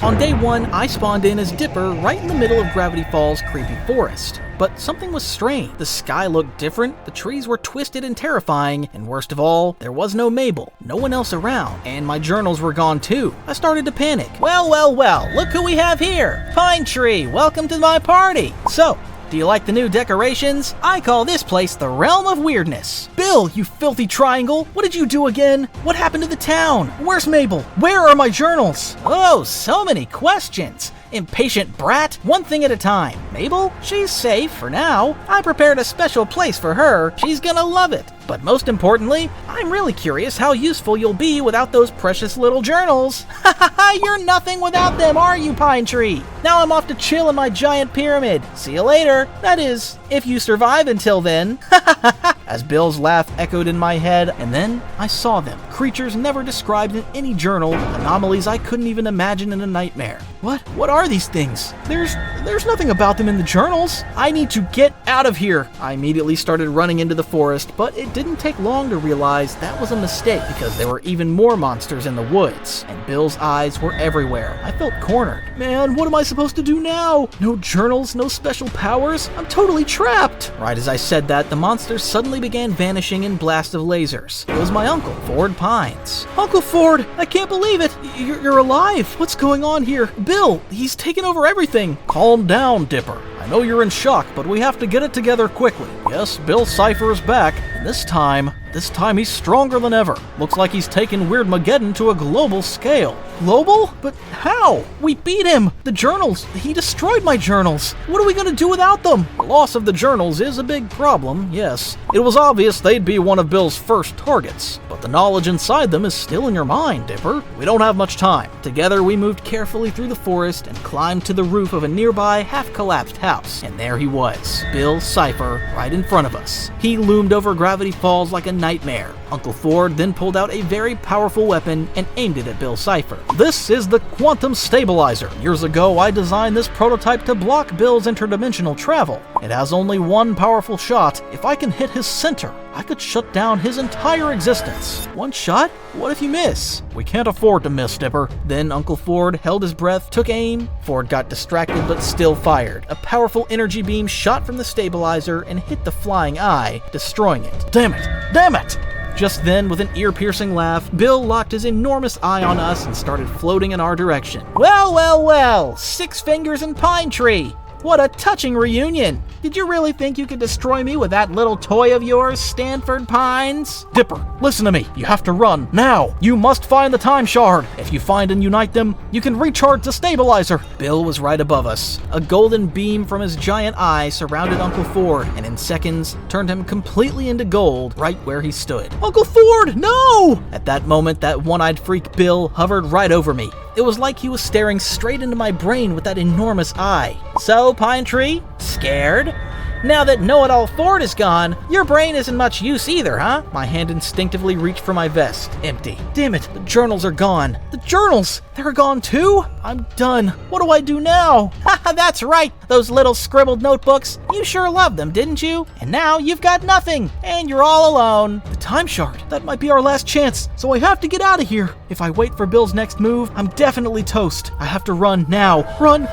On day 1, I spawned in as Dipper right in the middle of Gravity Falls' creepy forest. But something was strange. The sky looked different, the trees were twisted and terrifying, and worst of all, there was no Mabel, no one else around, and my journals were gone too. I started to panic. Well, look who we have here! Pine Tree, welcome to my party! So, do you like the new decorations? I call this place the realm of weirdness. Bill, you filthy triangle! What did you do again? What happened to the town? Where's Mabel? Where are my journals? Oh, so many questions. Impatient brat, one thing at a time. Mabel, she's safe for now. I prepared a special place for her. She's gonna love it. But most importantly, I'm really curious how useful you'll be without those precious little journals. Ha ha ha, you're nothing without them, are you, Pine Tree? Now I'm off to chill in my giant pyramid. See you later. That is, if you survive until then. Ha ha ha ha. As Bill's laugh echoed in my head, and then I saw them. Creatures never described in any journal, anomalies I couldn't even imagine in a nightmare. What are these things? There's nothing about them in the journals. I need to get out of here. I immediately started running into the forest, but it didn't take long to realize that was a mistake because there were even more monsters in the woods, and Bill's eyes were everywhere. I felt cornered. Man, what am I supposed to do now? No journals, no special powers? I'm totally trapped. Right as I said that, the monsters suddenly began vanishing in blasts of lasers. It was my uncle, Ford Pines. Uncle Ford, I can't believe it. You're alive. What's going on here? Bill, he's taken over everything. Calm down, Dipper. I know you're in shock, but we have to get it together quickly. Yes, Bill Cipher is back, and this time he's stronger than ever. Looks like he's taken Weirdmageddon to a global scale. Global? But how? We beat him! The journals! He destroyed my journals! What are we gonna do without them? The loss of the journals is a big problem, yes. It was obvious they'd be one of Bill's first targets, but the knowledge inside them is still in your mind, Dipper. We don't have much time. Together we moved carefully through the forest and climbed to the roof of a nearby half-collapsed house. And there he was, Bill Cipher, right in front of us. He loomed over Gravity Falls like a nightmare. Uncle Ford then pulled out a very powerful weapon and aimed it at Bill Cipher. This is the Quantum Stabilizer. Years ago, I designed this prototype to block Bill's interdimensional travel. It has only one powerful shot. If I can hit his center, I could shut down his entire existence. One shot? What if you miss? We can't afford to miss, Dipper. Then Uncle Ford held his breath, took aim. Ford got distracted but still fired. A powerful energy beam shot from the stabilizer and hit the flying eye, destroying it. Damn it! Damn it! Just then, with an ear-piercing laugh, Bill locked his enormous eye on us and started floating in our direction. Well, 6 fingers and Pine Tree! What a touching reunion! Did you really think you could destroy me with that little toy of yours, Stanford Pines? Dipper, listen to me. You have to run, now. You must find the time shard. If you find and unite them, you can recharge the stabilizer. Bill was right above us. A golden beam from his giant eye surrounded Uncle Ford, and in seconds, turned him completely into gold right where he stood. Uncle Ford, no! At that moment, that one-eyed freak Bill hovered right over me. It was like he was staring straight into my brain with that enormous eye. So, Pine Tree, scared? Now that Know-It-All Ford is gone, your brain isn't much use either, huh? My hand instinctively reached for my vest. Empty. Damn it, the journals are gone. The journals! They're gone too? I'm done. What do I do now? Haha, that's right! Those little scribbled notebooks. You sure loved them, didn't you? And now you've got nothing, and you're all alone. The time shard. That might be our last chance, so I have to get out of here. If I wait for Bill's next move, I'm definitely toast. I have to run now. Run!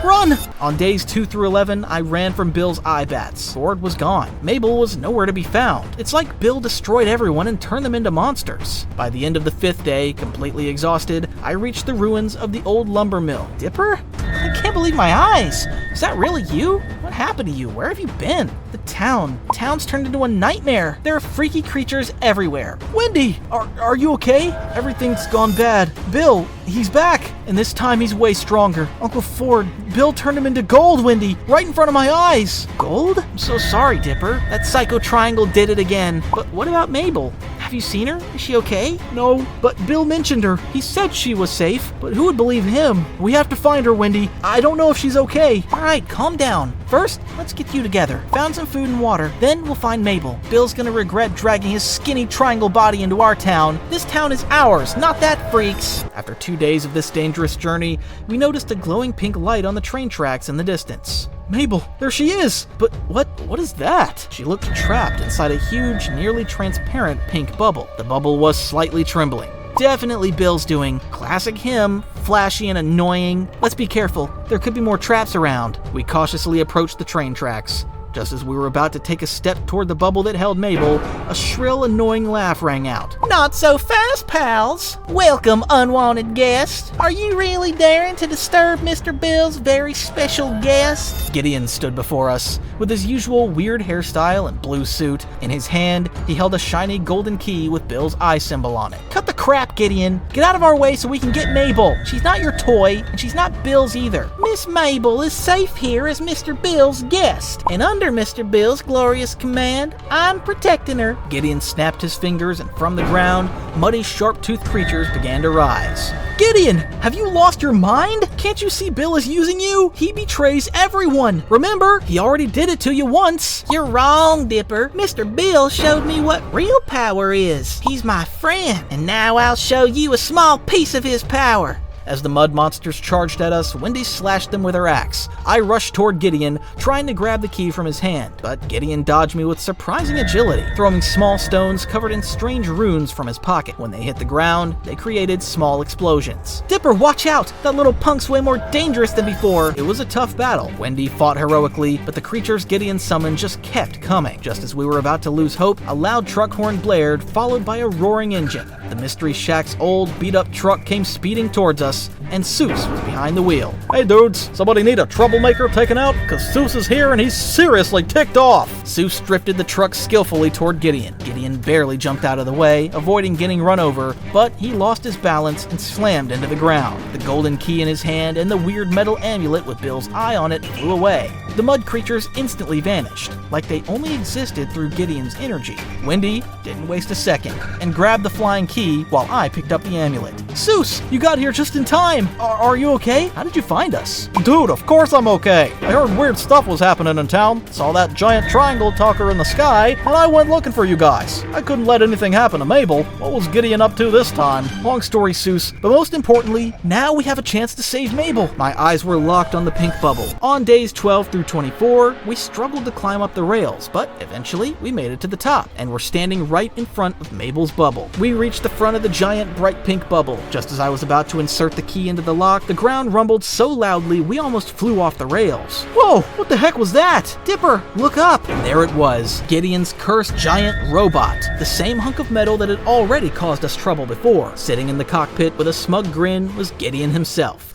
On days 2 through 11, I ran from Bill's eye bats. Ford was gone. Mabel was nowhere to be found. It's like Bill destroyed everyone and turned them into monsters. By the end of the 5th day, completely exhausted, I reached the ruins of the old lumber mill. Dipper? I can't believe my eyes. Is that really you? What happened to you? Where have you been? The town's turned into a nightmare. There are freaky creatures everywhere. Wendy, are you okay? Everything's gone bad. Bill, he's back, and this time he's way stronger. Uncle Ford, Bill turned him into gold, Wendy, right in front of my eyes. Gold? I'm so sorry, Dipper. That psycho triangle did it again. But what about Mabel? Have you seen her? Is she okay? No, but Bill mentioned her. He said she was safe, but who would believe him? We have to find her, Wendy. I don't know if she's okay. All right, calm down. First, let's get you together. Found some food and water. Then we'll find Mabel. Bill's gonna regret dragging his skinny triangle body into our town. This town is ours, not that freak's. After 2 days of this dangerous journey, we noticed a glowing pink light on the train tracks in the distance. Mabel, there she is! But what is that? She looked trapped inside a huge, nearly transparent pink bubble. The bubble was slightly trembling. Definitely Bill's doing. Classic him, flashy and annoying. Let's be careful. There could be more traps around. We cautiously approached the train tracks. Just as we were about to take a step toward the bubble that held Mabel, a shrill, annoying laugh rang out. Not so fast, pals. Welcome, unwanted guest. Are you really daring to disturb Mr. Bill's very special guest? Gideon stood before us, with his usual weird hairstyle and blue suit. In his hand, he held a shiny golden key with Bill's eye symbol on it. Cut the crap, Gideon. Get out of our way so we can get Mabel. She's not your toy, and she's not Bill's either. Miss Mabel is safe here as Mr. Bill's guest, and under Mr. Bill's glorious command, I'm protecting her. Gideon snapped his fingers, and from the ground, muddy, sharp-toothed creatures began to rise. Gideon, have you lost your mind? Can't you see Bill is using you? He betrays everyone. Remember, he already did it to you once. You're wrong, Dipper. Mr. Bill showed me what real power is. He's my friend, and now I'll show you a small piece of his power. As the mud monsters charged at us, Wendy slashed them with her axe. I rushed toward Gideon, trying to grab the key from his hand, but Gideon dodged me with surprising agility, throwing small stones covered in strange runes from his pocket. When they hit the ground, they created small explosions. Dipper, watch out! That little punk's way more dangerous than before. It was a tough battle. Wendy fought heroically, but the creatures Gideon summoned just kept coming. Just as we were about to lose hope, a loud truck horn blared, followed by a roaring engine. The Mystery Shack's old, beat-up truck came speeding towards us, and Seuss was behind the wheel. Hey dudes, somebody need a troublemaker taken out? Cause Seuss is here and he's seriously ticked off. Seuss drifted the truck skillfully toward Gideon. Gideon barely jumped out of the way, avoiding getting run over, but he lost his balance and slammed into the ground. The golden key in his hand and the weird metal amulet with Bill's eye on it flew away. The mud creatures instantly vanished, like they only existed through Gideon's energy. Wendy didn't waste a second and grabbed the flying key while I picked up the amulet. Seuss, you got here just in time. Are you okay? How did you find us? Dude, of course I'm okay. I heard weird stuff was happening in town. Saw that giant triangle talker in the sky, and I went looking for you guys. I couldn't let anything happen to Mabel. What was Gideon up to this time? Long story, Seuss, but most importantly, now we have a chance to save Mabel. My eyes were locked on the pink bubble. On days 12 through 24, we struggled to climb up the rails, but eventually we made it to the top, and we're standing right in front of Mabel's bubble. We reached the front of the giant bright pink bubble. Just as I was about to insert the key into the lock, the ground rumbled so loudly we almost flew off the rails. Whoa, what the heck was that? Dipper, look up! And there it was, Gideon's cursed giant robot, the same hunk of metal that had already caused us trouble before. Sitting in the cockpit with a smug grin was Gideon himself.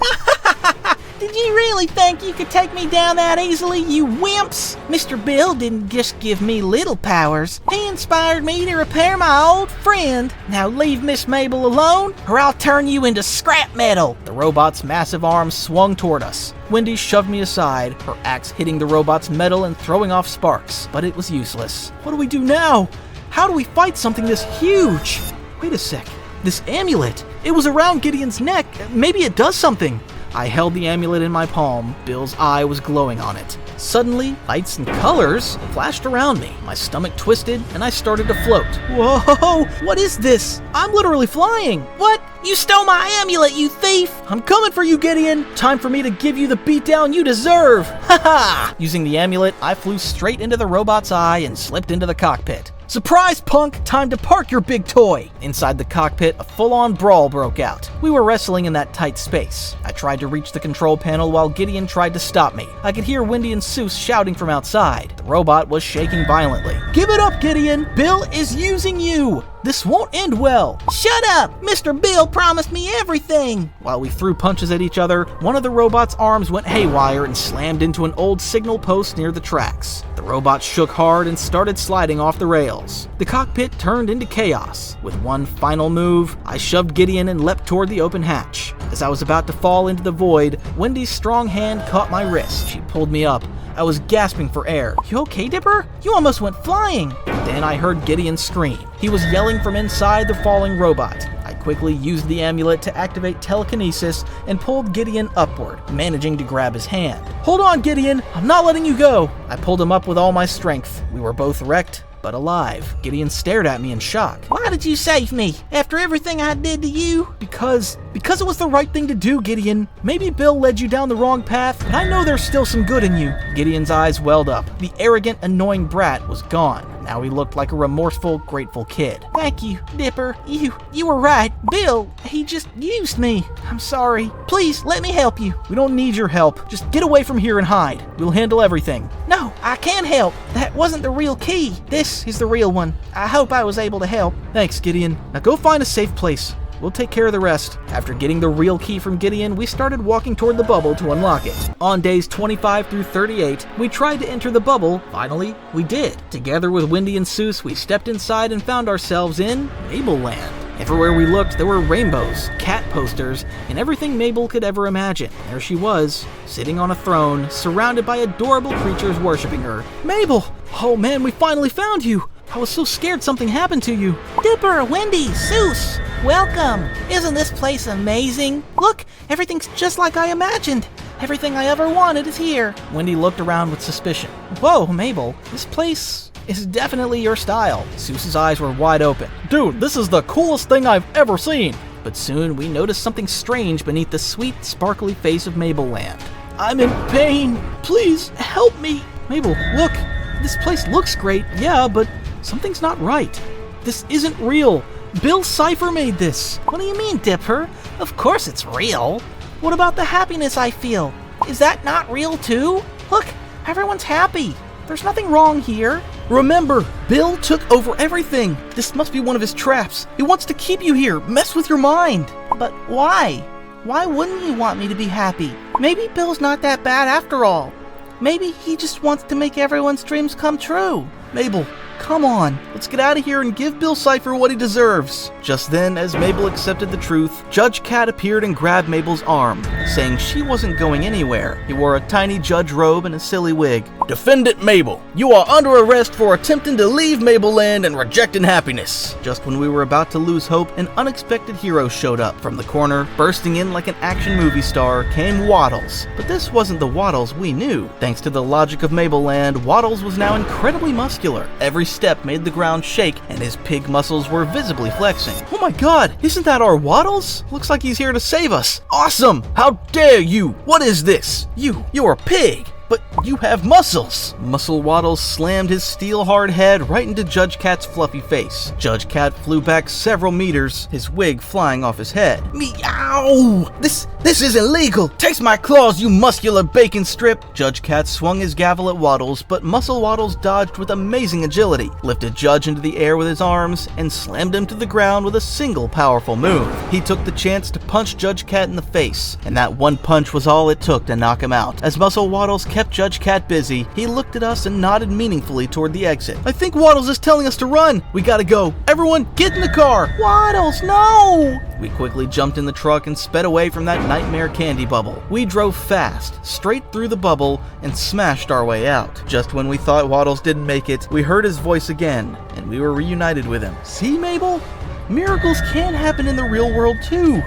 Did you really think you could take me down that easily, you wimps? Mr. Bill didn't just give me little powers. He inspired me to repair my old friend. Now leave Miss Mabel alone, or I'll turn you into scrap metal. The robot's massive arms swung toward us. Wendy shoved me aside, her axe hitting the robot's metal and throwing off sparks, but it was useless. What do we do now? How do we fight something this huge? Wait a sec. This amulet. It was around Gideon's neck. Maybe it does something. I held the amulet in my palm. Bill's eye was glowing on it. Suddenly, lights and colors flashed around me. My stomach twisted, and I started to float. Whoa! What is this? I'm literally flying! What? You stole my amulet, you thief! I'm coming for you, Gideon! Time for me to give you the beatdown you deserve! Ha-ha! Using the amulet, I flew straight into the robot's eye and slipped into the cockpit. Surprise, punk! Time to park your big toy! Inside the cockpit, a full-on brawl broke out. We were wrestling in that tight space. I tried to reach the control panel while Gideon tried to stop me. I could hear Wendy and Seuss shouting from outside. The robot was shaking violently. Give it up, Gideon! Bill is using you! This won't end well. Shut up! Mr. Bill promised me everything! While we threw punches at each other, one of the robot's arms went haywire and slammed into an old signal post near the tracks. The robot shook hard and started sliding off the rails. The cockpit turned into chaos. With one final move, I shoved Gideon and leapt toward the open hatch. As I was about to fall into the void, Wendy's strong hand caught my wrist. She pulled me up. I was gasping for air. You okay, Dipper? You almost went flying. Then I heard Gideon scream. He was yelling from inside the falling robot. I quickly used the amulet to activate telekinesis and pulled Gideon upward, managing to grab his hand. Hold on, Gideon! I'm not letting you go! I pulled him up with all my strength. We were both wrecked, but alive. Gideon stared at me in shock. Why did you save me? After everything I did to you? Because it was the right thing to do, Gideon. Maybe Bill led you down the wrong path, but I know there's still some good in you. Gideon's eyes welled up. The arrogant, annoying brat was gone. Now he looked like a remorseful, grateful kid. Thank you, Dipper. You were right. Bill, he just used me. I'm sorry. Please, let me help you. We don't need your help. Just get away from here and hide. We'll handle everything. No, I can't help. That wasn't the real key. This is the real one. I hope I was able to help. Thanks, Gideon. Now go find a safe place. We'll take care of the rest. After getting the real key from Gideon, we started walking toward the bubble to unlock it. On days 25 through 38, we tried to enter the bubble. Finally, we did. Together with Wendy and Seuss, we stepped inside and found ourselves in Mabel Land. Everywhere we looked, there were rainbows, cat posters, and everything Mabel could ever imagine. There she was, sitting on a throne, surrounded by adorable creatures worshiping her. Mabel! Oh man, we finally found you! I was so scared something happened to you. Dipper, Wendy, Seuss, welcome. Isn't this place amazing? Look, everything's just like I imagined. Everything I ever wanted is here. Wendy looked around with suspicion. Whoa, Mabel, this place is definitely your style. Seuss's eyes were wide open. Dude, this is the coolest thing I've ever seen. But soon we noticed something strange beneath the sweet, sparkly face of Mabel Land. I'm in pain. Please help me. Mabel, look. This place looks great, yeah, but something's not right. This isn't real. Bill Cipher made this. What do you mean, Dipper? Of course it's real. What about the happiness I feel? Is that not real too? Look, everyone's happy. There's nothing wrong here. Remember, Bill took over everything. This must be one of his traps. He wants to keep you here, mess with your mind. But why? Why wouldn't he want me to be happy? Maybe Bill's not that bad after all. Maybe he just wants to make everyone's dreams come true. Mabel, come on. Let's get out of here and give Bill Cipher what he deserves. Just then, as Mabel accepted the truth, Judge Cat appeared and grabbed Mabel's arm, saying she wasn't going anywhere. He wore a tiny judge robe and a silly wig. Defendant Mabel, you are under arrest for attempting to leave Mabel Land and rejecting happiness. Just when we were about to lose hope, an unexpected hero showed up. From the corner, bursting in like an action movie star, came Waddles. But this wasn't the Waddles we knew. Thanks to the logic of Mabel Land, Waddles was now incredibly muscular. Every step made the ground shake, and his pig muscles were visibly flexing. Oh my god, isn't that our Waddles? Looks like he's here to save us. Awesome! How dare you! What is this? You're a pig! But you have muscles! Muscle Waddles slammed his steel-hard head right into Judge Cat's fluffy face. Judge Cat flew back several meters, his wig flying off his head. Meow! This isn't legal! Taste my claws, you muscular bacon strip! Judge Cat swung his gavel at Waddles, but Muscle Waddles dodged with amazing agility, lifted Judge into the air with his arms, and slammed him to the ground with a single powerful move. He took the chance to punch Judge Cat in the face, and that one punch was all it took to knock him out. As Muscle Waddles kept Judge Cat busy, he looked at us and nodded meaningfully toward the exit. I think Waddles is telling us to run. We gotta go. Everyone, get in the car. Waddles, no! We quickly jumped in the truck and sped away from that nightmare candy bubble. We drove fast, straight through the bubble, and smashed our way out. Just when we thought Waddles didn't make it, we heard his voice again, and we were reunited with him. See, Mabel? Miracles can happen in the real world too.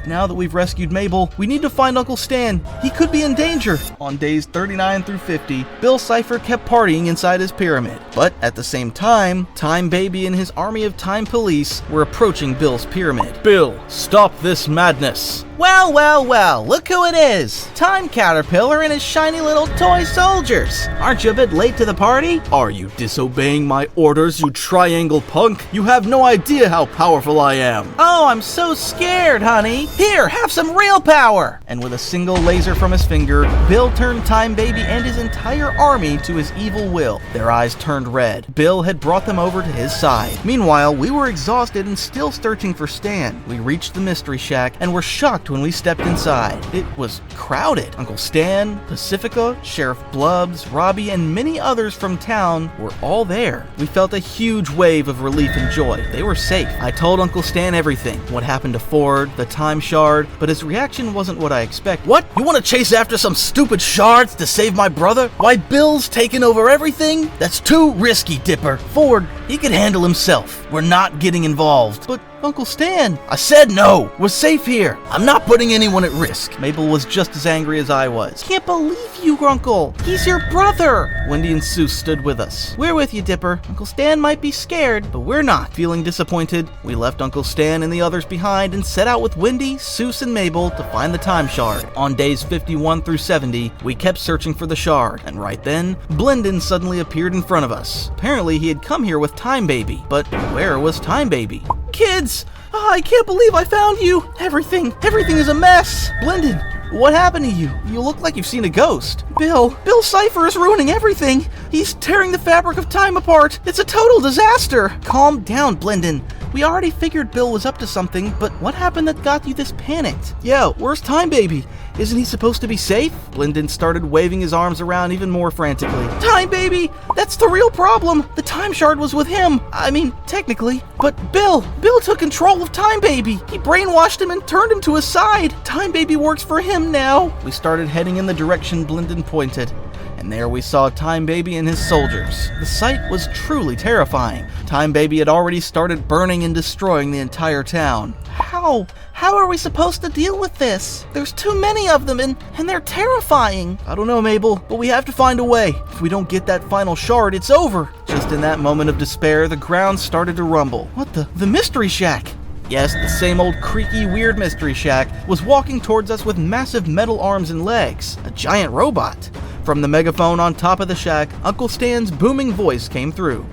Now that we've rescued Mabel, we need to find Uncle Stan. He could be in danger. On days 39 through 50, Bill Cipher kept partying inside his pyramid. But at the same time, Time Baby and his army of time police were approaching Bill's pyramid. Bill, stop this madness. Well, look who it is. Time Caterpillar and his shiny little toy soldiers. Aren't you a bit late to the party? Are you disobeying my orders, you triangle punk? You have no idea how powerful I am. Oh, I'm so scared, honey. Here, have some real power. And with a single laser from his finger, Bill turned Time Baby and his entire army to his evil will. Their eyes turned red. Bill had brought them over to his side. Meanwhile, we were exhausted and still searching for Stan. We reached the Mystery Shack and were shocked when we stepped inside. It was crowded. Uncle Stan, Pacifica, Sheriff Blubbs, Robbie, and many others from town were all there. We felt a huge wave of relief and joy. They were safe. I told Uncle Stan everything. What happened to Ford, the time shard, but his reaction wasn't what I expected. What? You want to chase after some stupid shards to save my brother? Why, Bill's taken over everything? That's too risky, Dipper. Ford, He could handle himself. We're not getting involved. But Uncle Stan... I said no. We're safe here. I'm not putting anyone at risk. Mabel was just as angry as I was. Can't believe you, Uncle. He's your brother. Wendy and Sue stood with us. We're with you, Dipper. Uncle Stan might be scared, but we're not. Feeling disappointed, we left Uncle Stan and the others behind and set out with Wendy, Seuss, and Mabel to find the time shard. On days 51 through 70, we kept searching for the shard, and right then, Blendon suddenly appeared in front of us. Apparently, he had come here with Time Baby, but where was Time Baby? Kids! Oh, I can't believe I found you! Everything is a mess! Blendon, what happened to you? You look like you've seen a ghost. Bill Cipher is ruining everything! He's tearing the fabric of time apart! It's a total disaster! Calm down, Blendon. We already figured Bill was up to something, but what happened that got you this panicked? Yeah, where's Time Baby? Isn't he supposed to be safe? Blendon started waving his arms around even more frantically. Time Baby! That's the real problem! The time shard was with him! I mean, technically. But Bill took control of Time Baby! He brainwashed him and turned him to his side! Time Baby works for him now! We started heading in the direction Blendon pointed, and there we saw Time Baby and his soldiers. The sight was truly terrifying. Time Baby had already started burning and destroying the entire town. How are we supposed to deal with this? There's too many of them and they're terrifying. I don't know, Mabel, but we have to find a way. If we don't get that final shard, it's over. Just in that moment of despair, the ground started to rumble. What the Mystery Shack? Yes, the same old creaky, weird Mystery Shack was walking towards us with massive metal arms and legs. A giant robot. From the megaphone on top of the shack, Uncle Stan's booming voice came through.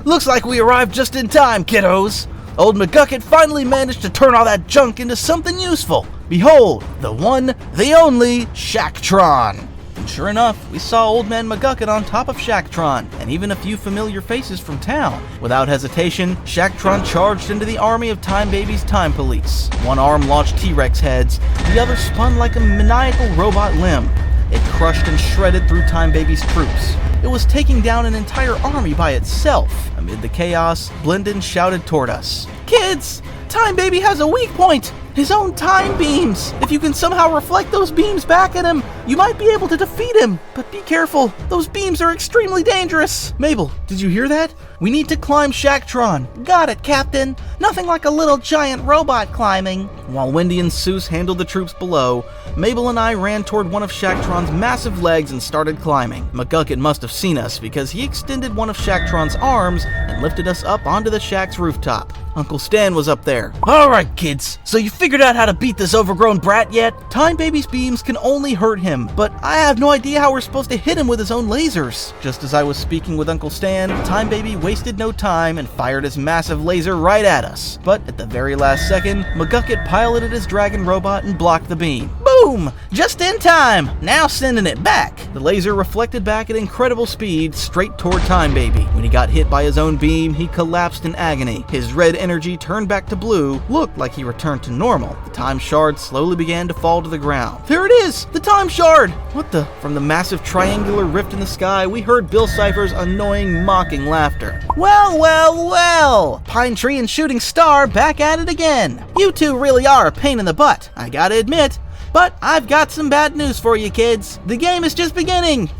Looks like we arrived just in time, kiddos. Old McGucket finally managed to turn all that junk into something useful. Behold, the one, the only Shacktron. And sure enough, we saw Old Man McGucket on top of Shacktron, and even a few familiar faces from town. Without hesitation, Shacktron charged into the army of Time Baby's time police. One arm launched T-Rex heads, the other spun like a maniacal robot limb. It crushed and shredded through Time Baby's troops. It was taking down an entire army by itself. Amid the chaos, Blendon shouted toward us. Kids! Time Baby has a weak point! His own time beams! If you can somehow reflect those beams back at him, you might be able to defeat him! But be careful, those beams are extremely dangerous! Mabel, did you hear that? We need to climb Shacktron. Got it, Captain. Nothing like a little giant robot climbing. While Wendy and Seuss handled the troops below, Mabel and I ran toward one of Shacktron's massive legs and started climbing. McGucket must have seen us because he extended one of Shacktron's arms and lifted us up onto the shack's rooftop. Uncle Stan was up there. Alright, kids, so you figured out how to beat this overgrown brat yet? Time Baby's beams can only hurt him, but I have no idea how we're supposed to hit him with his own lasers. Just as I was speaking with Uncle Stan, Time Baby wasted no time and fired his massive laser right at us. But at the very last second, McGucket piloted his dragon robot and blocked the beam. Boom! Just in time! Now sending it back. The laser reflected back at incredible speed straight toward Time Baby. When he got hit by his own beam, he collapsed in agony. His red energy turned back to blue, looked like he returned to normal. The time shard slowly began to fall to the ground. There it is! The time shard! What the? From the massive triangular rift in the sky, we heard Bill Cipher's annoying, mocking laughter. Well! Pine Tree and Shooting Star back at it again. You two really are a pain in the butt, I gotta admit. But I've got some bad news for you, kids. The game is just beginning.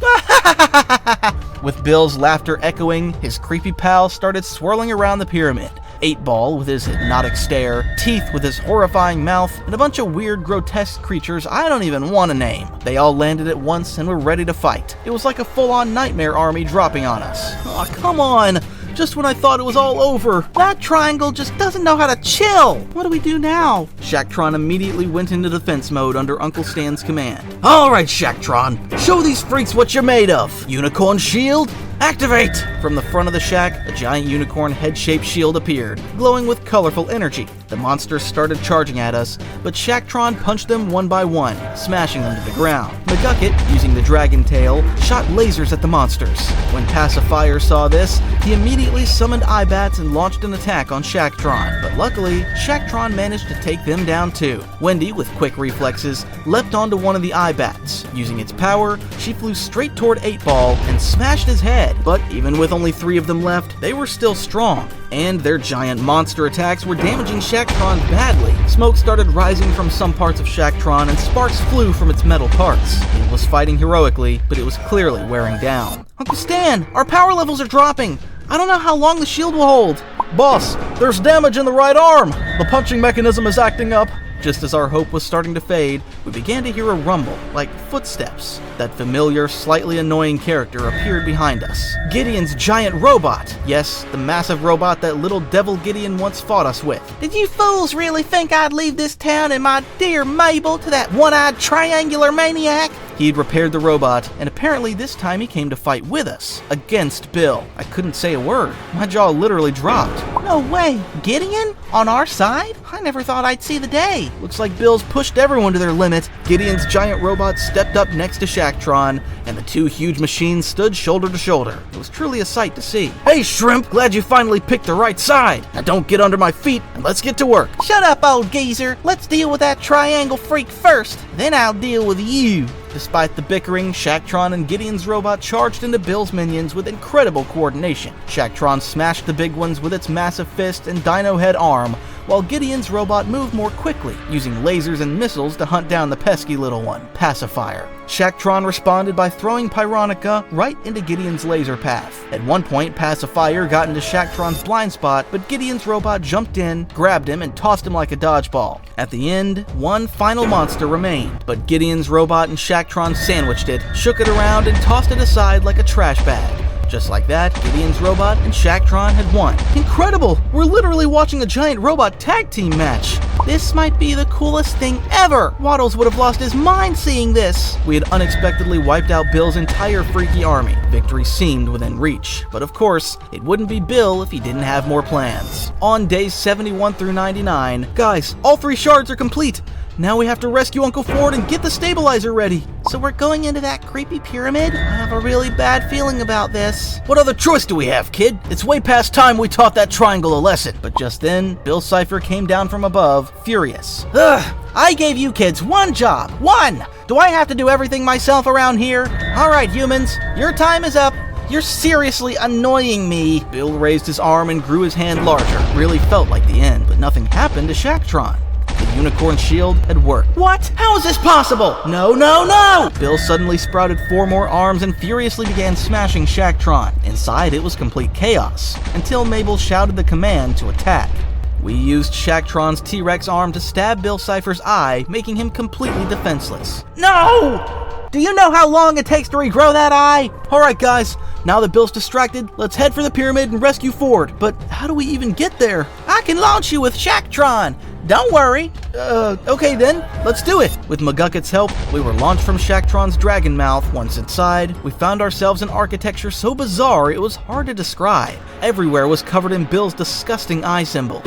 With Bill's laughter echoing, his creepy pal started swirling around the pyramid. 8-Ball with his hypnotic stare, Teeth with his horrifying mouth, and a bunch of weird, grotesque creatures I don't even want to name. They all landed at once and were ready to fight. It was like a full-on nightmare army dropping on us. Aw, come on! Just when I thought it was all over. That triangle just doesn't know how to chill. What do we do now? Shacktron immediately went into defense mode under Uncle Stan's command. Alright, Shacktron. Show these freaks what you're made of. Unicorn shield, activate! From the front of the shack, a giant unicorn head-shaped shield appeared, glowing with colorful energy. The monsters started charging at us, but Shacktron punched them one by one, smashing them to the ground. McGucket, using the dragon tail, shot lasers at the monsters. When Pacifier saw this, he immediately summoned Ibats and launched an attack on Shacktron. But luckily, Shacktron managed to take them down too. Wendy, with quick reflexes, leapt onto one of the Ibats. Using its power, she flew straight toward 8-Ball and smashed his head. But even with only 3 of them left, they were still strong, and their giant monster attacks were damaging Shacktron badly. Smoke started rising from some parts of Shacktron and sparks flew from its metal parts. It was fighting heroically, but it was clearly wearing down. Uncle Stan, our power levels are dropping. I don't know how long the shield will hold. Boss, there's damage in the right arm. The punching mechanism is acting up. Just as our hope was starting to fade, we began to hear a rumble, like footsteps. That familiar, slightly annoying character appeared behind us. Gideon's giant robot. Yes, the massive robot that little devil Gideon once fought us with. Did you fools really think I'd leave this town and my dear Mabel to that one-eyed triangular maniac? He'd repaired the robot, and apparently this time he came to fight with us, against Bill. I couldn't say a word. My jaw literally dropped. No way! Gideon? On our side? I never thought I'd see the day. Looks like Bill's pushed everyone to their limit. Gideon's giant robot stepped up next to Shacktron, and the two huge machines stood shoulder to shoulder. It was truly a sight to see. Hey, Shrimp! Glad you finally picked the right side. Now don't get under my feet, and let's get to work. Shut up, old geezer. Let's deal with that triangle freak first. Then I'll deal with you. Despite the bickering, Shacktron and Gideon's robot charged into Bill's minions with incredible coordination. Shacktron smashed the big ones with its massive fist and dino head arm, while Gideon's robot moved more quickly, using lasers and missiles to hunt down the pesky little one, Pacifier. Shacktron responded by throwing Pyronica right into Gideon's laser path. At one point, Pacifier got into Shacktron's blind spot, but Gideon's robot jumped in, grabbed him, and tossed him like a dodgeball. At the end, one final monster remained, but Gideon's robot and Shacktron sandwiched it, shook it around, and tossed it aside like a trash bag. Just like that, Gideon's robot and Shacktron had won. Incredible! We're literally watching a giant robot tag team match. This might be the coolest thing ever! Waddles would have lost his mind seeing this. We had unexpectedly wiped out Bill's entire freaky army. Victory seemed within reach. But of course, it wouldn't be Bill if he didn't have more plans. On days 71 through 99, guys, all 3 shards are complete. Now we have to rescue Uncle Ford and get the stabilizer ready. So we're going into that creepy pyramid? I have a really bad feeling about this. What other choice do we have, kid? It's way past time we taught that triangle a lesson. But just then, Bill Cipher came down from above, furious. Ugh! I gave you kids one job. One! Do I have to do everything myself around here? Alright, humans, your time is up. You're seriously annoying me. Bill raised his arm and grew his hand larger. Really felt like the end, but nothing happened to Shacktron. The unicorn shield had worked. What? How is this possible? No, no, no! Bill suddenly sprouted 4 more arms and furiously began smashing Shacktron. Inside, it was complete chaos, until Mabel shouted the command to attack. We used Shacktron's T-Rex arm to stab Bill Cipher's eye, making him completely defenseless. No! Do you know how long it takes to regrow that eye? Alright guys, now that Bill's distracted, let's head for the pyramid and rescue Ford. But how do we even get there? I can launch you with Shacktron! Don't worry. Okay then, let's do it. With McGucket's help, we were launched from Shacktron's dragon mouth. Once inside, we found ourselves in architecture so bizarre it was hard to describe. Everywhere was covered in Bill's disgusting eye symbol.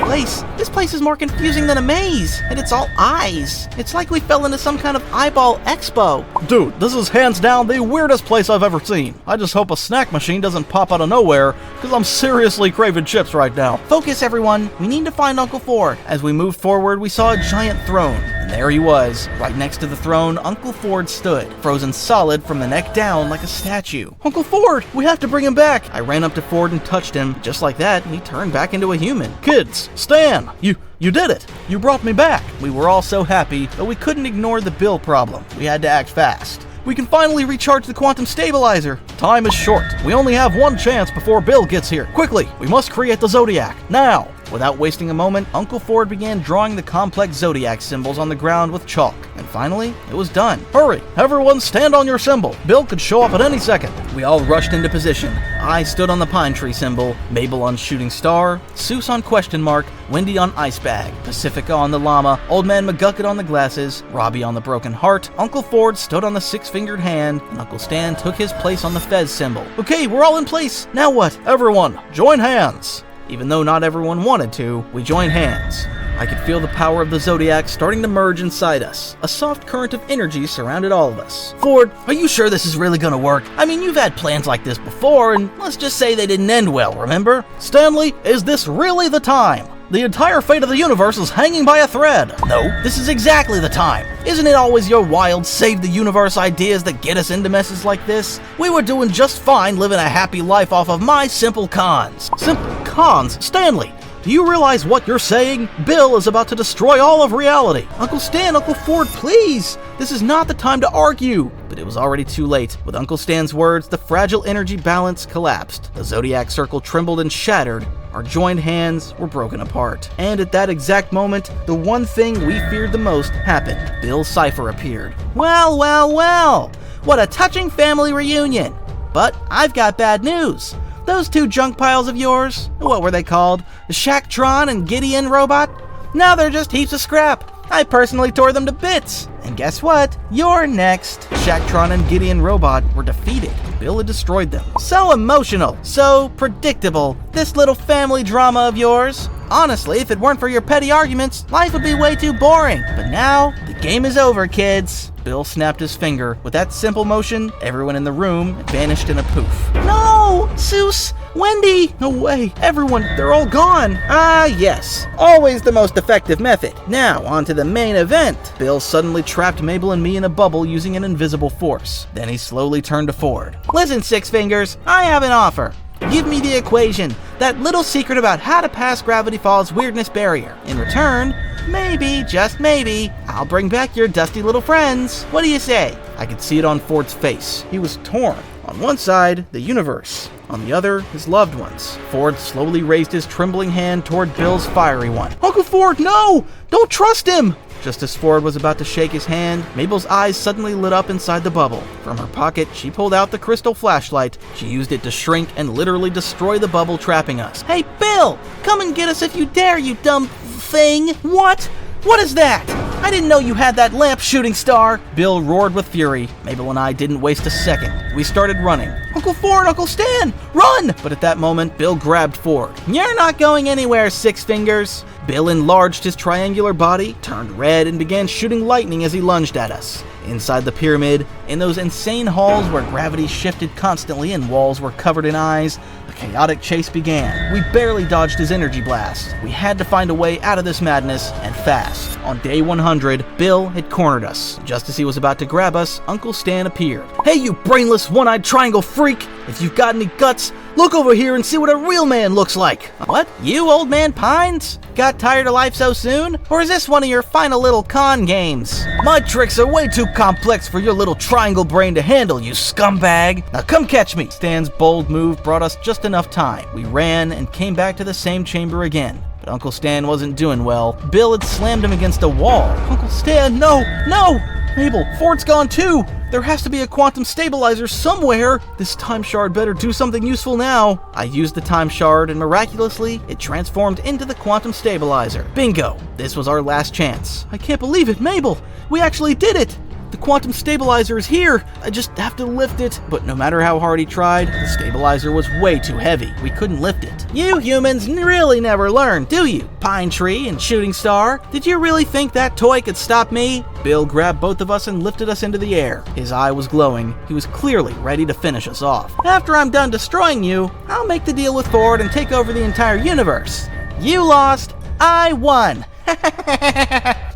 This place is more confusing than a maze, and it's all eyes. It's like we fell into some kind of eyeball expo. Dude, this is hands down the weirdest place I've ever seen. I just hope a snack machine doesn't pop out of nowhere, because I'm seriously craving chips right now. Focus everyone, we need to find Uncle Ford. As we moved forward, we saw a giant throne, and there he was. Right next to the throne, Uncle Ford stood, frozen solid from the neck down like a statue. Uncle Ford, we have to bring him back. I ran up to Ford and touched him. Just like that, he turned back into a human. Kids, Stan, you did it. You brought me back. We were all so happy, but we couldn't ignore the Bill problem. We had to act fast. We can finally recharge the quantum stabilizer. Time is short. We only have one chance before Bill gets here. Quickly, we must create the Zodiac, now. Without wasting a moment, Uncle Ford began drawing the complex Zodiac symbols on the ground with chalk. And finally, it was done. Hurry, everyone stand on your symbol. Bill could show up at any second. We all rushed into position. I stood on the pine tree symbol, Mabel on shooting star, Seuss on question mark, Wendy on ice bag, Pacifica on the llama, Old Man McGucket on the glasses, Robbie on the broken heart, Uncle Ford stood on the 6-fingered hand, and Uncle Stan took his place on the Fez symbol. Okay, we're all in place. Now what? Everyone, join hands. Even though not everyone wanted to, we joined hands. I could feel the power of the Zodiac starting to merge inside us. A soft current of energy surrounded all of us. Ford, are you sure this is really gonna work? I mean, you've had plans like this before, and let's just say they didn't end well, remember? Stanley, is this really the time? The entire fate of the universe is hanging by a thread. No, this is exactly the time. Isn't it always your wild save-the-universe ideas that get us into messes like this? We were doing just fine living a happy life off of my simple cons. Simple cons? Stanley, do you realize what you're saying? Bill is about to destroy all of reality. Uncle Stan, Uncle Ford, please! This is not the time to argue. But but it was already too late. With Uncle Stan's words, the fragile energy balance collapsed. The Zodiac circle trembled and shattered. Our joined hands were broken apart. And at that exact moment, the one thing we feared the most happened. Bill Cipher appeared. Well, well, well! What a touching family reunion! But I've got bad news. Those two junk piles of yours, what were they called? The Shacktron and Gideon robot? Now they're just heaps of scrap. I personally tore them to bits. And guess what? You're next. Shacktron and Gideon robot were defeated. Bill had destroyed them. So emotional, so predictable, this little family drama of yours. Honestly, if it weren't for your petty arguments, life would be way too boring. But now, the game is over, kids. Bill snapped his finger. With that simple motion, everyone in the room vanished in a poof. No! Seuss! Wendy! No way! Everyone, they're all gone! Ah, yes. Always the most effective method. Now, on to the main event. Bill suddenly trapped Mabel and me in a bubble using an invisible force. Then he slowly turned to Ford. Listen, Six Fingers, I have an offer. Give me the equation, that little secret about how to pass Gravity Falls' weirdness barrier. In return, maybe, just maybe, I'll bring back your dusty little friends. What do you say? I could see it on Ford's face. He was torn. On one side, the universe. On the other, his loved ones. Ford slowly raised his trembling hand toward Bill's fiery one. Uncle Ford, no! Don't trust him! Just as Ford was about to shake his hand, Mabel's eyes suddenly lit up inside the bubble. From her pocket, she pulled out the crystal flashlight. She used it to shrink and literally destroy the bubble trapping us. Hey, Bill! Come and get us if you dare, you dumb thing! What? What is that? I didn't know you had that lamp, shooting star! Bill roared with fury. Mabel and I didn't waste a second. We started running. Uncle Ford, Uncle Stan, run! But at that moment, Bill grabbed Ford. You're not going anywhere, Six Fingers. Bill enlarged his triangular body, turned red, and began shooting lightning as he lunged at us. Inside the pyramid, in those insane halls where gravity shifted constantly and walls were covered in eyes, the chaotic chase began. We barely dodged his energy blast. We had to find a way out of this madness, and fast. On day 100, Bill had cornered us. Just as he was about to grab us, Uncle Stan appeared. Hey, you brainless, one-eyed triangle freak! If you've got any guts, look over here and see what a real man looks like. What? You, old man Pines? Got tired of life so soon? Or is this one of your final little con games? My tricks are way too complex for your little triangle brain to handle, you scumbag. Now come catch me. Stan's bold move brought us just enough time. We ran and came back to the same chamber again. But Uncle Stan wasn't doing well. Bill had slammed him against a wall. Uncle Stan, no, no! Mabel, Ford's gone too! There has to be a quantum stabilizer somewhere! This time shard better do something useful now! I used the time shard and miraculously, it transformed into the quantum stabilizer. Bingo! This was our last chance. I can't believe it, Mabel! We actually did it! The quantum stabilizer is here! I just have to lift it. But no matter how hard he tried, the stabilizer was way too heavy. We couldn't lift it. You humans really never learn, do you? Pine Tree and Shooting Star? Did you really think that toy could stop me? Bill grabbed both of us and lifted us into the air. His eye was glowing. He was clearly ready to finish us off. After I'm done destroying you, I'll make the deal with Ford and take over the entire universe. You lost, I won.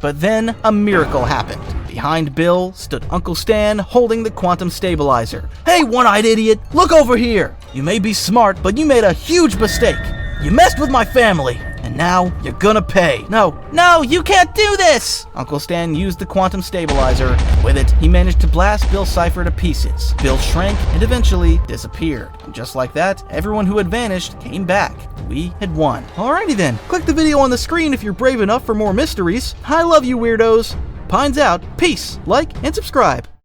But then a miracle happened. Behind Bill stood Uncle Stan holding the quantum stabilizer. Hey, one-eyed idiot, look over here. You may be smart, but you made a huge mistake. You messed with my family, and now you're gonna pay. No, you can't do this! Uncle Stan used the quantum stabilizer. With it, he managed to blast Bill Cipher to pieces. Bill shrank and eventually disappeared. And just like that, everyone who had vanished came back. We had won. Alrighty then, click the video on the screen if you're brave enough for more mysteries. I love you, weirdos. Pines out, peace, like, and subscribe.